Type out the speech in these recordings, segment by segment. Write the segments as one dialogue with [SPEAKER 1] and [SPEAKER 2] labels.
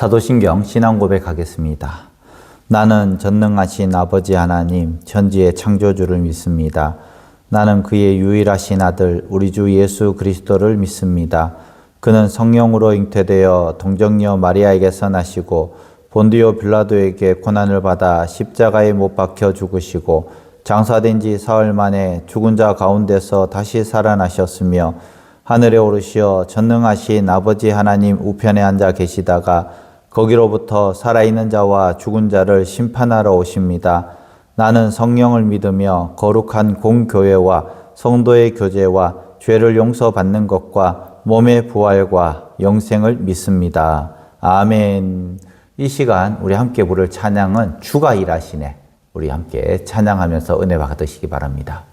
[SPEAKER 1] 사도신경 신앙 고백하겠습니다. 나는 전능하신 아버지 하나님, 천지의 창조주를 믿습니다. 나는 그의 유일하신 아들, 우리 주 예수 그리스도를 믿습니다. 그는 성령으로 잉태되어 동정녀 마리아에게서 나시고 본디오 빌라도에게 고난을 받아 십자가에 못 박혀 죽으시고 장사된 지 사흘 만에 죽은 자 가운데서 다시 살아나셨으며 하늘에 오르시어 전능하신 아버지 하나님 우편에 앉아 계시다가 거기로부터 살아있는 자와 죽은 자를 심판하러 오십니다. 나는 성령을 믿으며 거룩한 공교회와 성도의 교제와 죄를 용서받는 것과 몸의 부활과 영생을 믿습니다. 아멘. 이 시간 우리 함께 부를 찬양은 주가 일하시네. 우리 함께 찬양하면서 은혜 받으시기 바랍니다.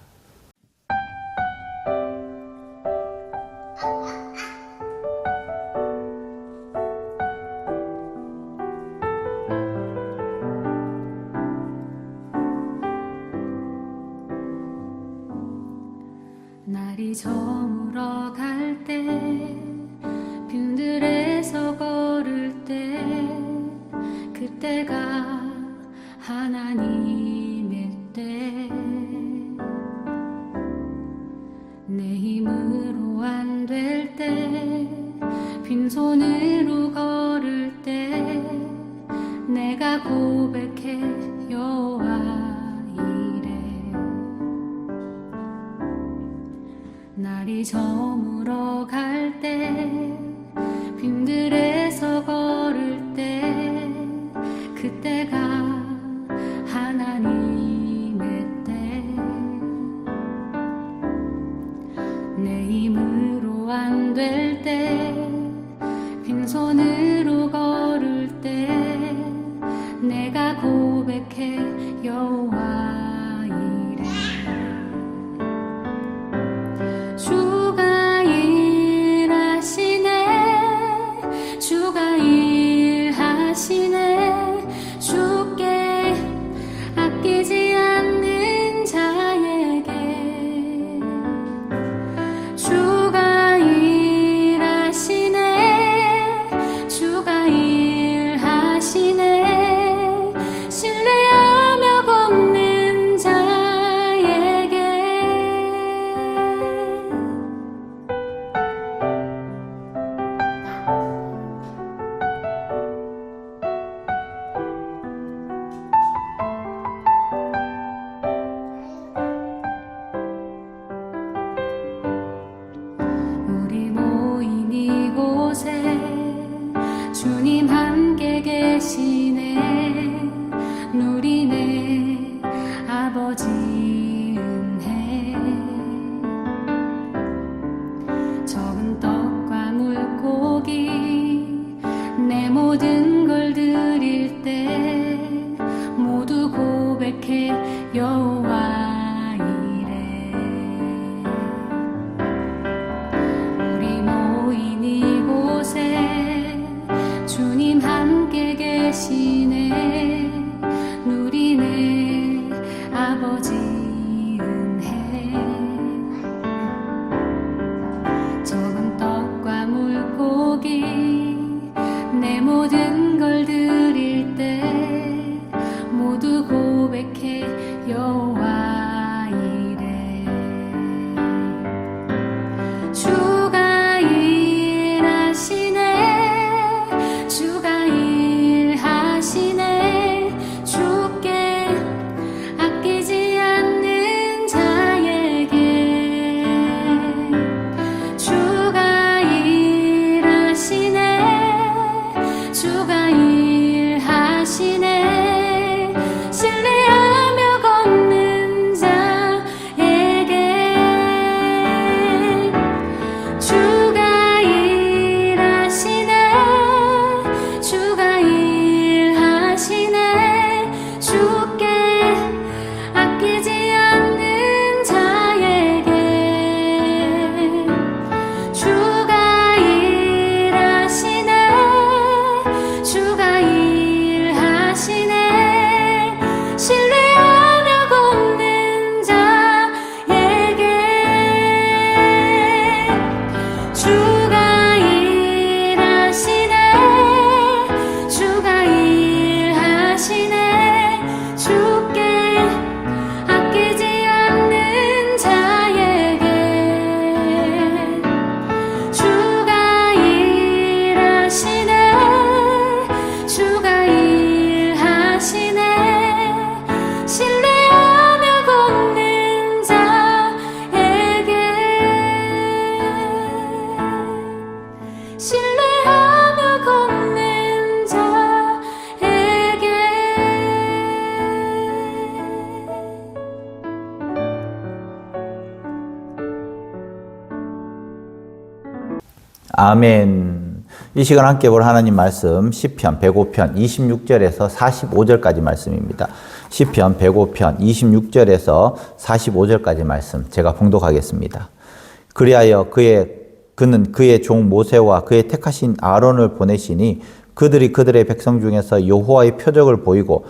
[SPEAKER 2] 날이 저물어 갈 때 빈들에서 걸을 때 그때가 하나님의 때 내 힘으로 안 될 때 빈손으로 걸을 때 내가 고백해 여호와 날이 저물어 갈 때 빈들에서 걸을 때 그때가 하나님의 때 내 힘으로 안 될 때 빈손으로 걸을 때 내가 고백해 여호와 주가 일하시네 주가 일하시네 주께 아끼지 않는 자에게 주가 일하시네 주가 일하시네 신뢰하며 걷는 자에게 우리 모인 이곳에 주님 함께 계시네 누리네 아버지 은혜 적은 떡과 물고기 내 모든 걸 드릴 때 모두 고백해 여호와 주님 함께 계시네 누리네 아버지 은혜 적은 떡과 물고기 내 모든 걸 드릴 때 모두 고백해 여호와 이래 주가 일하시네 주가 일하시네 주께 아끼지 않는 자에게 주가 일하시네 주가 일하시네 신뢰하며 걷는
[SPEAKER 1] 아멘. 이 시간 함께 볼 하나님 말씀 시편 105편 26절에서 45절까지 말씀입니다. 시편 105편 26절에서 45절까지 말씀 제가 봉독하겠습니다. 그리하여 그는 그의 종 모세와 그의 택하신 아론을 보내시니 그들이 그들의 백성 중에서 여호와의 표적을 보이고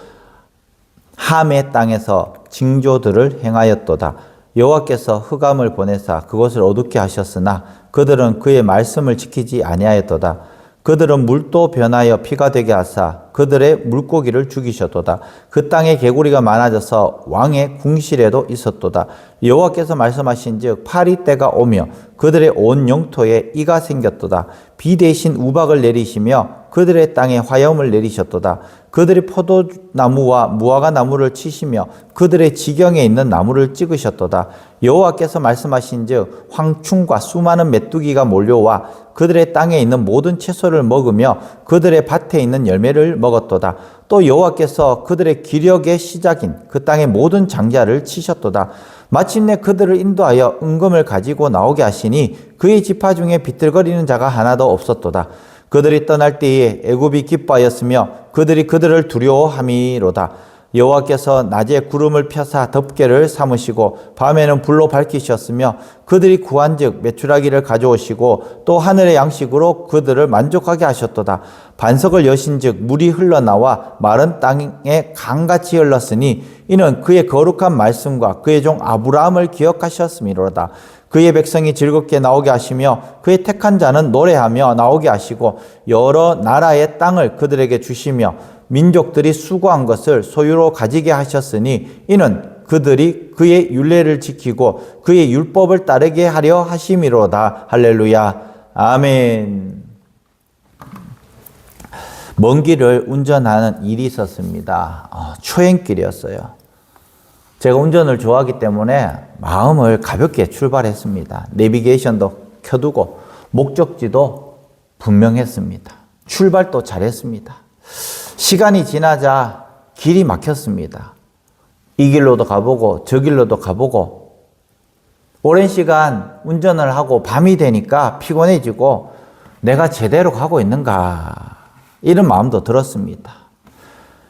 [SPEAKER 1] 함의 땅에서 징조들을 행하였도다. 여호와께서 흑암을 보내사 그것을 어둡게 하셨으나 그들은 그의 말씀을 지키지 아니하였도다. 그들은 물도 변하여 피가 되게 하사 그들의 물고기를 죽이셨도다. 그 땅에 개구리가 많아져서 왕의 궁실에도 있었도다. 여호와께서 말씀하신즉 파리 때가 오며 그들의 온 영토에 이가 생겼도다. 비 대신 우박을 내리시며 그들의 땅에 화염을 내리셨도다. 그들이 포도나무와 무화과 나무를 치시며 그들의 지경에 있는 나무를 찍으셨도다. 여호와께서 말씀하신즉 황충과 수많은 메뚜기가 몰려와 그들의 땅에 있는 모든 채소를 먹으며 그들의 밭에 있는 열매를 먹었도다. 또 여호와께서 그들의 기력의 시작인 그 땅의 모든 장자를 치셨도다. 마침내 그들을 인도하여 은금을 가지고 나오게 하시니 그의 지파 중에 비틀거리는 자가 하나도 없었도다. 그들이 떠날 때에 애굽이 기뻐하였으며 그들이 그들을 두려워함이로다. 여호와께서 낮에 구름을 펴사 덮개를 삼으시고 밤에는 불로 밝히셨으며 그들이 구한즉 메추라기를 가져오시고 또 하늘의 양식으로 그들을 만족하게 하셨도다. 반석을 여신즉 물이 흘러나와 마른 땅에 강같이 흘렀으니 이는 그의 거룩한 말씀과 그의 종 아브라함을 기억하셨음이로다. 그의 백성이 즐겁게 나오게 하시며 그의 택한 자는 노래하며 나오게 하시고 여러 나라의 땅을 그들에게 주시며 민족들이 수고한 것을 소유로 가지게 하셨으니 이는 그들이 그의 율례를 지키고 그의 율법을 따르게 하려 하심이로다. 할렐루야. 아멘. 먼 길을 운전하는 일이 있었습니다. 초행길이었어요. 제가 운전을 좋아하기 때문에 마음을 가볍게 출발했습니다. 내비게이션도 켜두고 목적지도 분명했습니다. 출발도 잘했습니다. 시간이 지나자 길이 막혔습니다. 이 길로도 가보고 저 길로도 가보고 오랜 시간 운전을 하고 밤이 되니까 피곤해지고 내가 제대로 가고 있는가 이런 마음도 들었습니다.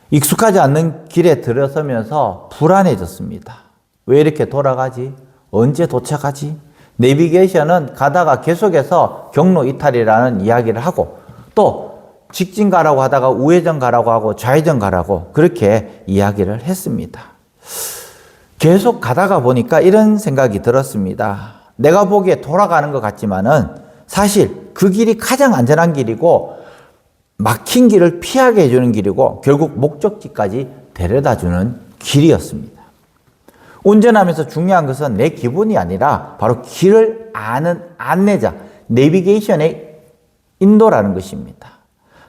[SPEAKER 1] 익숙하지 않는 길에 들어서면서 불안해졌습니다. 왜 이렇게 돌아가지? 언제 도착하지? 내비게이션은 가다가 계속해서 경로 이탈이라는 이야기를 하고 또 직진 가라고 하다가 우회전 가라고 하고 좌회전 가라고 그렇게 이야기를 했습니다. 계속 가다가 보니까 이런 생각이 들었습니다. 내가 보기에 돌아가는 것 같지만은 사실 그 길이 가장 안전한 길이고 막힌 길을 피하게 해주는 길이고 결국 목적지까지 데려다주는 길이었습니다. 운전하면서 중요한 것은 내 기분이 아니라 바로 길을 아는 안내자, 내비게이션의 인도라는 것입니다.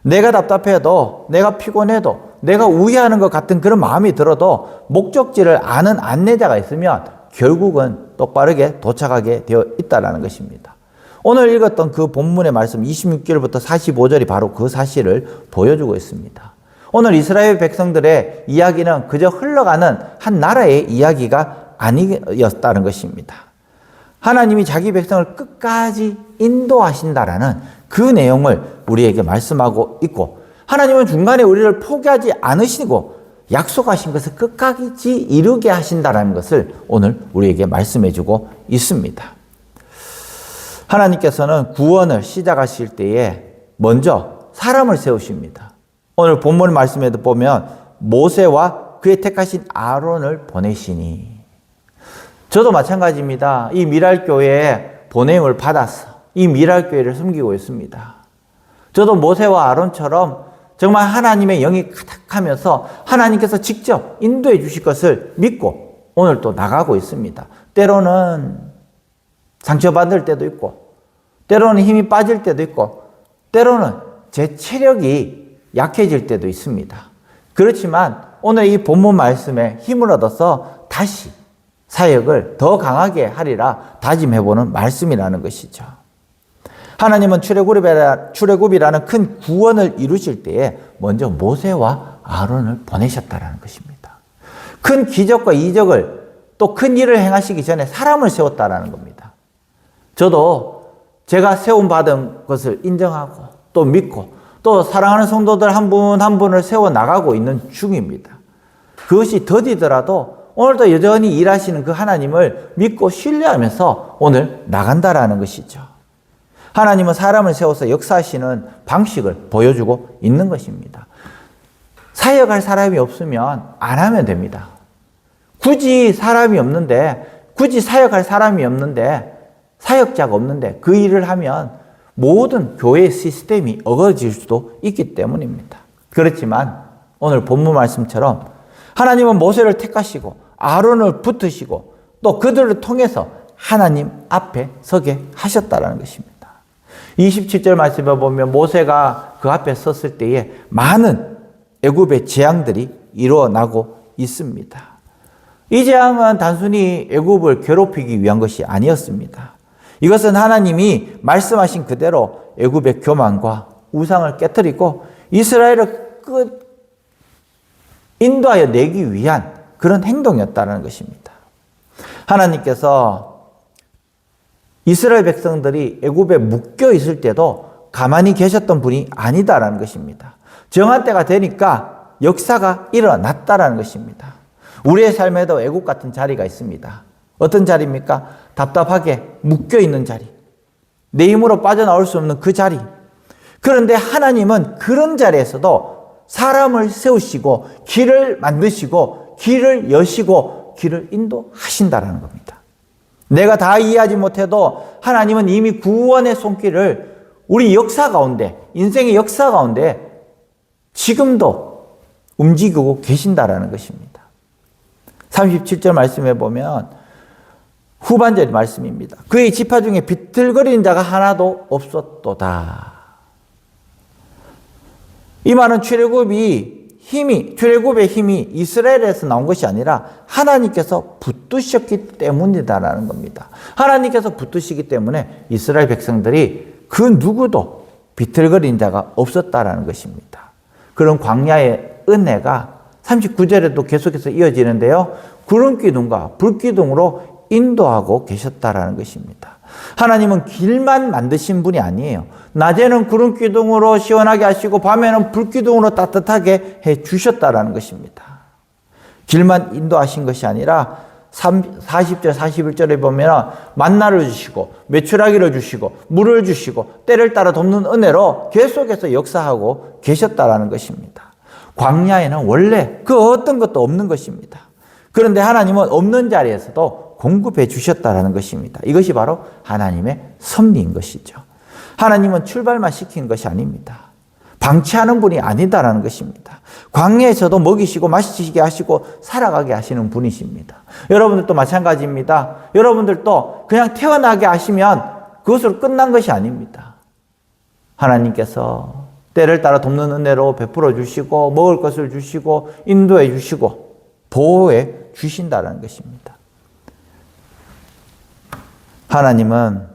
[SPEAKER 1] 내가 답답해도 내가 피곤해도 내가 우회하는 것 같은 그런 마음이 들어도 목적지를 아는 안내자가 있으면 결국은 똑바르게 도착하게 되어 있다는 것입니다. 오늘 읽었던 그 본문의 말씀 26절부터 45절이 바로 그 사실을 보여주고 있습니다. 오늘 이스라엘 백성들의 이야기는 그저 흘러가는 한 나라의 이야기가 아니었다는 것입니다. 하나님이 자기 백성을 끝까지 인도하신다라는 그 내용을 우리에게 말씀하고 있고 하나님은 중간에 우리를 포기하지 않으시고 약속하신 것을 끝까지 이루게 하신다라는 것을 오늘 우리에게 말씀해 주고 있습니다. 하나님께서는 구원을 시작하실 때에 먼저 사람을 세우십니다. 오늘 본문 말씀에도 보면 모세와 그의 택하신 아론을 보내시니 저도 마찬가지입니다. 이 미랄교회에 보냄을 받아서 이 미랄교회를 섬기고 있습니다. 저도 모세와 아론처럼 정말 하나님의 영이 가득하면서 하나님께서 직접 인도해 주실 것을 믿고 오늘 또 나가고 있습니다. 때로는 상처받을 때도 있고 때로는 힘이 빠질 때도 있고 때로는 제 체력이 약해질 때도 있습니다. 그렇지만 오늘 이 본문 말씀에 힘을 얻어서 다시 사역을 더 강하게 하리라 다짐해보는 말씀이라는 것이죠. 하나님은 출애굽이라는 큰 구원을 이루실 때에 먼저 모세와 아론을 보내셨다는 것입니다. 큰 기적과 이적을 또 큰 일을 행하시기 전에 사람을 세웠다는 겁니다. 저도 제가 세움받은 것을 인정하고 또 믿고 또 사랑하는 성도들 한 분 한 분을 세워나가고 있는 중입니다. 그것이 더디더라도 오늘도 여전히 일하시는 그 하나님을 믿고 신뢰하면서 오늘 나간다라는 것이죠. 하나님은 사람을 세워서 역사하시는 방식을 보여주고 있는 것입니다. 사역할 사람이 없으면 안 하면 됩니다. 굳이 사람이 없는데, 굳이 사역할 사람이 없는데, 사역자가 없는데 그 일을 하면 모든 교회의 시스템이 어거질 수도 있기 때문입니다. 그렇지만 오늘 본문 말씀처럼 하나님은 모세를 택하시고 아론을 붙으시고 또 그들을 통해서 하나님 앞에 서게 하셨다는 것입니다. 27절 말씀에 보면 모세가 그 앞에 섰을 때에 많은 애굽의 재앙들이 일어나고 있습니다. 이 재앙은 단순히 애굽을 괴롭히기 위한 것이 아니었습니다. 이것은 하나님이 말씀하신 그대로 애굽의 교만과 우상을 깨뜨리고 이스라엘을 인도하여 내기 위한 그런 행동이었다는 것입니다. 하나님께서 이스라엘 백성들이 애굽에 묶여 있을 때도 가만히 계셨던 분이 아니다라는 것입니다. 정한 때가 되니까 역사가 일어났다라는 것입니다. 우리의 삶에도 애굽 같은 자리가 있습니다. 어떤 자리입니까? 답답하게 묶여 있는 자리. 내 힘으로 빠져나올 수 없는 그 자리. 그런데 하나님은 그런 자리에서도 사람을 세우시고 길을 만드시고 길을 여시고 길을 인도하신다라는 겁니다. 내가 다 이해하지 못해도 하나님은 이미 구원의 손길을 우리 역사 가운데, 인생의 역사 가운데 지금도 움직이고 계신다라는 것입니다. 37절 말씀에 보면 후반절 말씀입니다. 그의 지파 중에 비틀거리는 자가 하나도 없었도다. 이 말은 출애굽의 힘이 이스라엘에서 나온 것이 아니라 하나님께서 붙드셨기 때문이다라는 겁니다. 하나님께서 붙드시기 때문에 이스라엘 백성들이 그 누구도 비틀거리는 자가 없었다라는 것입니다. 그런 광야의 은혜가 39절에도 계속해서 이어지는데요. 구름기둥과 불기둥으로 인도하고 계셨다라는 것입니다. 하나님은 길만 만드신 분이 아니에요. 낮에는 구름기둥으로 시원하게 하시고 밤에는 불기둥으로 따뜻하게 해 주셨다라는 것입니다. 길만 인도하신 것이 아니라 40절 41절에 보면 만나를 주시고 메추라기를 주시고 물을 주시고 때를 따라 돕는 은혜로 계속해서 역사하고 계셨다라는 것입니다. 광야에는 원래 그 어떤 것도 없는 것입니다. 그런데 하나님은 없는 자리에서도 공급해 주셨다라는 것입니다. 이것이 바로 하나님의 섭리인 것이죠. 하나님은 출발만 시킨 것이 아닙니다. 방치하는 분이 아니다라는 것입니다. 광야에서도 먹이시고 마시게 하시고 살아가게 하시는 분이십니다. 여러분들도 마찬가지입니다. 여러분들도 그냥 태어나게 하시면 그것으로 끝난 것이 아닙니다. 하나님께서 때를 따라 돕는 은혜로 베풀어 주시고 먹을 것을 주시고 인도해 주시고 보호해 주신다는 것입니다. 하나님은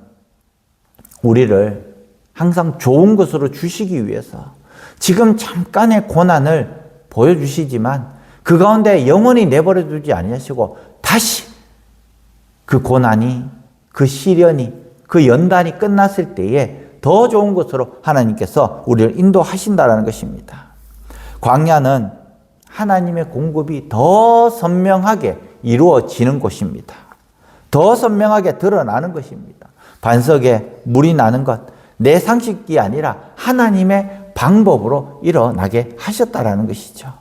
[SPEAKER 1] 우리를 항상 좋은 것으로 주시기 위해서 지금 잠깐의 고난을 보여주시지만 그 가운데 영원히 내버려 두지 아니하시고 다시 그 고난이, 그 시련이, 그 연단이 끝났을 때에 더 좋은 것으로 하나님께서 우리를 인도하신다는 것입니다. 광야는 하나님의 공급이 더 선명하게 이루어지는 곳입니다. 더 선명하게 드러나는 것입니다. 반석에 물이 나는 것, 내 상식이 아니라 하나님의 방법으로 일어나게 하셨다라는 것이죠.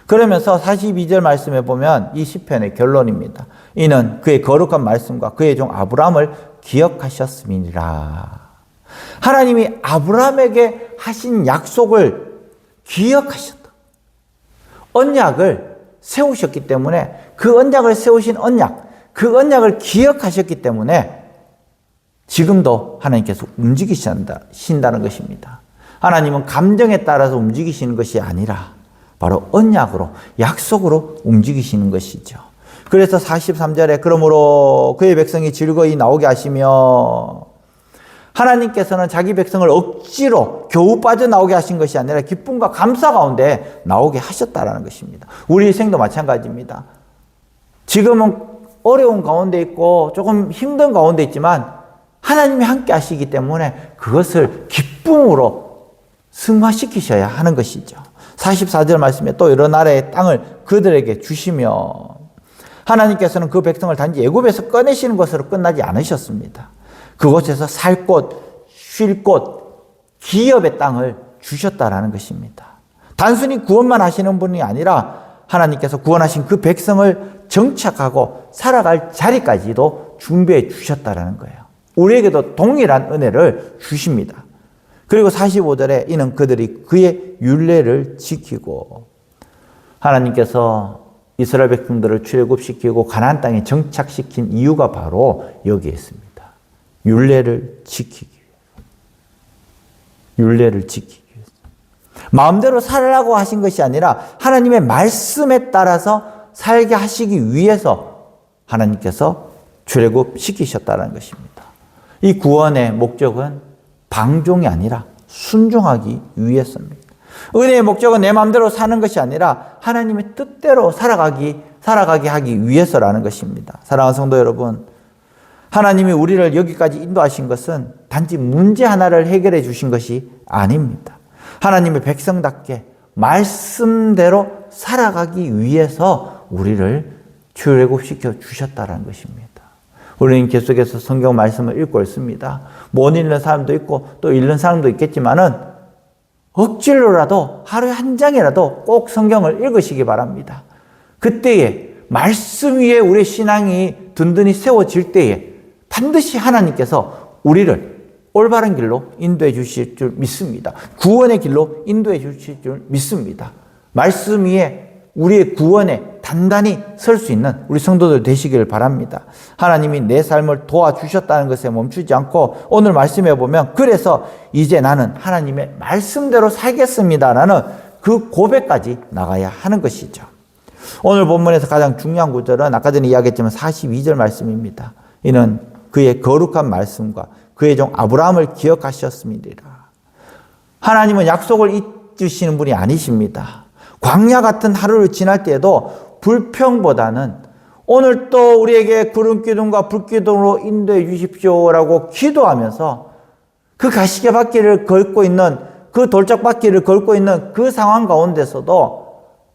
[SPEAKER 1] 그러면서 42절 말씀에 보면 이 시편의 결론입니다. 이는 그의 거룩한 말씀과 그의 종 아브라함을 기억하셨음이니라. 하나님이 아브라함에게 하신 약속을 기억하셨다. 언약을 세우셨기 때문에 그 언약을 세우신 그 언약을 기억하셨기 때문에 지금도 하나님께서 움직이신다는 것입니다. 하나님은 감정에 따라서 움직이시는 것이 아니라 바로 언약으로, 약속으로 움직이시는 것이죠. 그래서 43절에 그러므로 그의 백성이 즐거이 나오게 하시며, 하나님께서는 자기 백성을 억지로 겨우 빠져나오게 하신 것이 아니라 기쁨과 감사 가운데 나오게 하셨다라는 것입니다. 우리 인생도 마찬가지입니다. 지금은 어려운 가운데 있고 조금 힘든 가운데 있지만 하나님이 함께 하시기 때문에 그것을 기쁨으로 승화시키셔야 하는 것이죠. 44절 말씀에 또 여러 나라의 땅을 그들에게 주시며, 하나님께서는 그 백성을 단지 애굽에서 꺼내시는 것으로 끝나지 않으셨습니다. 그곳에서 살 곳, 쉴 곳, 기업의 땅을 주셨다라는 것입니다. 단순히 구원만 하시는 분이 아니라 하나님께서 구원하신 그 백성을 정착하고 살아갈 자리까지도 준비해 주셨다라는 거예요. 우리에게도 동일한 은혜를 주십니다. 그리고 45절에 이는 그들이 그의 율례를 지키고, 하나님께서 이스라엘 백성들을 출애굽시키고 가나안 땅에 정착시킨 이유가 바로 여기에 있습니다. 율례를 지키기 위해. 율례를 지키기 위해서. 마음대로 살라고 하신 것이 아니라 하나님의 말씀에 따라서 살게 하시기 위해서 하나님께서 출애굽시키셨다는 것입니다. 이 구원의 목적은 방종이 아니라 순종하기 위해서입니다. 은혜의 목적은 내 마음대로 사는 것이 아니라 하나님의 뜻대로 살아가게 하기 위해서라는 것입니다. 사랑하는 성도 여러분, 하나님이 우리를 여기까지 인도하신 것은 단지 문제 하나를 해결해 주신 것이 아닙니다. 하나님의 백성답게 말씀대로 살아가기 위해서 우리를 출애굽시켜 주셨다는 것입니다. 우리는 계속해서 성경 말씀을 읽고 있습니다. 못 읽는 사람도 있고 또 읽는 사람도 있겠지만은 억지로라도 하루에 한 장이라도 꼭 성경을 읽으시기 바랍니다. 그때에 말씀 위에 우리의 신앙이 든든히 세워질 때에 반드시 하나님께서 우리를 올바른 길로 인도해 주실 줄 믿습니다. 구원의 길로 인도해 주실 줄 믿습니다. 말씀 위에 우리의 구원에 단단히 설 수 있는 우리 성도들 되시길 바랍니다. 하나님이 내 삶을 도와주셨다는 것에 멈추지 않고 오늘 말씀해 보면, 그래서 이제 나는 하나님의 말씀대로 살겠습니다라는 그 고백까지 나가야 하는 것이죠. 오늘 본문에서 가장 중요한 구절은 아까 전에 이야기했지만 42절 말씀입니다. 이는 그의 거룩한 말씀과 그의 종 아브라함을 기억하셨습니다. 하나님은 약속을 잊으시는 분이 아니십니다. 광야 같은 하루를 지날 때에도 불평보다는 오늘 또 우리에게 구름 기둥과 불 기둥으로 인도해 주십시오라고 기도하면서 그 가시게 바퀴를 걷고 있는, 그 돌짝 바퀴를 걷고 있는 그 상황 가운데서도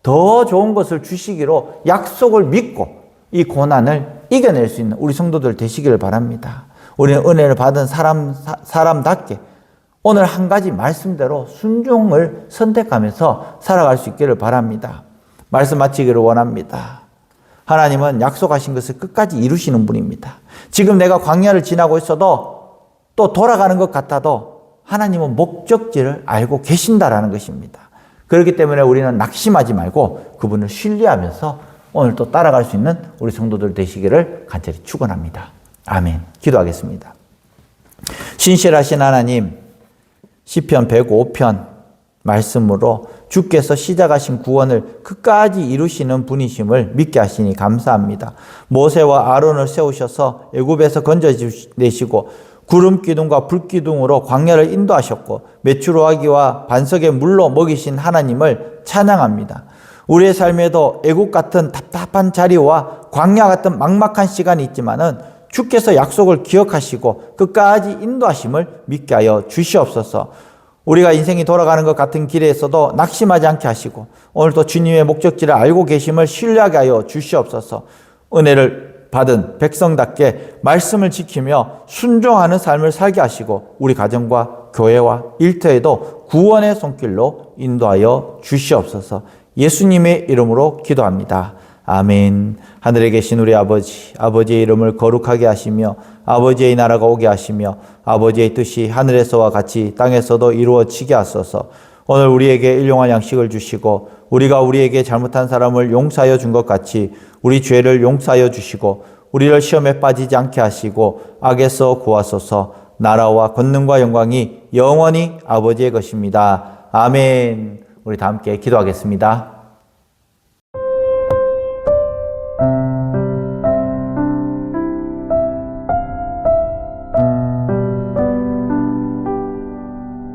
[SPEAKER 1] 더 좋은 것을 주시기로 약속을 믿고 이 고난을 이겨낼 수 있는 우리 성도들 되시기를 바랍니다. 우리는 은혜를 받은 사람답게 오늘 한 가지 말씀대로 순종을 선택하면서 살아갈 수 있기를 바랍니다. 말씀 마치기를 원합니다. 하나님은 약속하신 것을 끝까지 이루시는 분입니다. 지금 내가 광야를 지나고 있어도 또 돌아가는 것 같아도 하나님은 목적지를 알고 계신다라는 것입니다. 그렇기 때문에 우리는 낙심하지 말고 그분을 신뢰하면서 오늘 또 따라갈 수 있는 우리 성도들 되시기를 간절히 축원합니다. 아멘. 기도하겠습니다. 신실하신 하나님, 시편 105편 말씀으로 주께서 시작하신 구원을 끝까지 이루시는 분이심을 믿게 하시니 감사합니다. 모세와 아론을 세우셔서 애굽에서 건져내시고 구름 기둥과 불 기둥으로 광야를 인도하셨고 메추라기와 반석의 물로 먹이신 하나님을 찬양합니다. 우리의 삶에도 애굽 같은 답답한 자리와 광야 같은 막막한 시간이 있지만은 주께서 약속을 기억하시고 끝까지 인도하심을 믿게 하여 주시옵소서. 우리가 인생이 돌아가는 것 같은 길에서도 낙심하지 않게 하시고 오늘도 주님의 목적지를 알고 계심을 신뢰하게 하여 주시옵소서. 은혜를 받은 백성답게 말씀을 지키며 순종하는 삶을 살게 하시고 우리 가정과 교회와 일터에도 구원의 손길로 인도하여 주시옵소서. 예수님의 이름으로 기도합니다. 아멘. 하늘에 계신 우리 아버지, 아버지의 이름을 거룩하게 하시며 아버지의 나라가 오게 하시며 아버지의 뜻이 하늘에서와 같이 땅에서도 이루어지게 하소서. 오늘 우리에게 일용할 양식을 주시고 우리가 우리에게 잘못한 사람을 용서하여 준 것 같이 우리 죄를 용서하여 주시고 우리를 시험에 빠지지 않게 하시고 악에서 구하소서. 나라와 권능과 영광이 영원히 아버지의 것입니다. 아멘. 우리 다 함께 기도하겠습니다.